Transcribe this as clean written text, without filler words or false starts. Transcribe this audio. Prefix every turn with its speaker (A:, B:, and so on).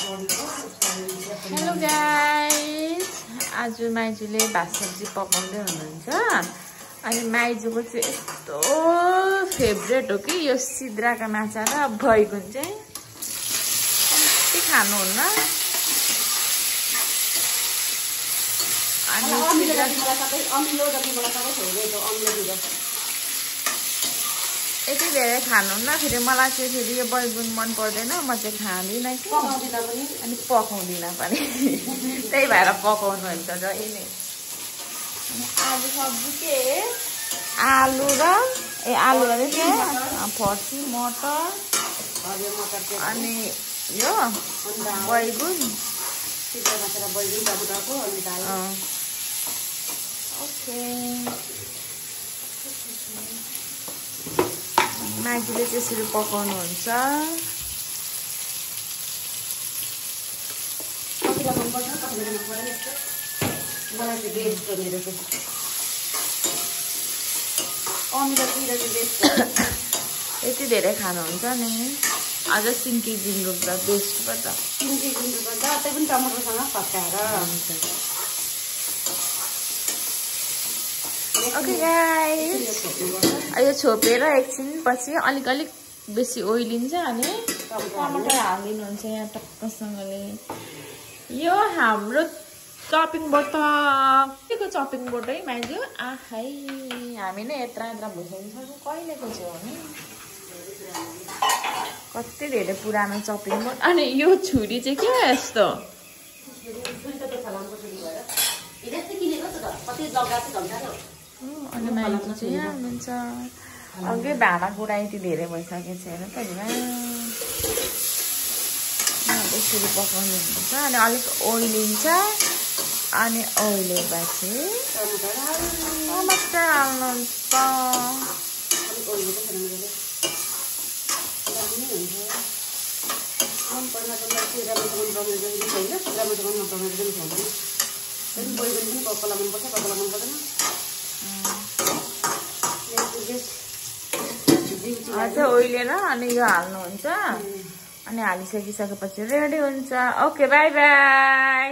A: Hello guys, आज माइजूले भात सब्जी पकाउँदै हुनुहुन्छ। अनि माइजूको चाहिँ यस्तो फेभरेट हो कि यो सिद्राका माछा र बैगुन चाहिँ कति खानुहुन्न। अनि यति धेरै खानुहुन्न, फेरि मलाई चाहिँ फेरि यो बैगुन मन पर्दैन, म चाहिँ खाँदिनँ कि अनि पकाउँदिनँ पनि। त्यही भएर पकाउनुहुन्छ जहिले। आलु सब्जी के आलु र आलु र के फर्सी मटर अनि यो बैगुन ओके। माइजूले त्यसरी पकाउनुहुन्छ। यति धेरै खानुहुन्छ नि, अझ सिन्की गुन्द्रुक त बेस्ट पो त।
B: सिन्की गुन्द्रुक त्यही पनि टमाटरसँग फर्काएर।
A: ओके गाइस, यो छोपेर एकछिन पछि अलिक बेसी ओइलिन्छ अनि टमाटर हालिदिनुहुन्छ यहाँ टक्कसँगले। यो हाम्रो चपिङ बोर्ड के को चपिङ बोर्ड है माइजू? आखै हामी नै यत्रा भुसाइदिन्छौँ, कहिलेको चाहिँ हो नि, कति धेरै पुरानो चपिङ बोर्ड। अनि यो छुरी चाहिँ के यस्तो अनि माइजू चाहिँ यहाँ हुनुहुन्छ। अघि भाँडाकुँडा यति धेरै भइसकेको छैन त यसरी पकाउनुहुन्छ। अनि अलिक ओइलिन्छ अनि ओइलेपछि टमाटर हाल्नुहुन्छ। अझ ओइलेर अनि यो हाल्नुहुन्छ अनि हालिसकिसकेपछि रेडी हुन्छ। Okay by by.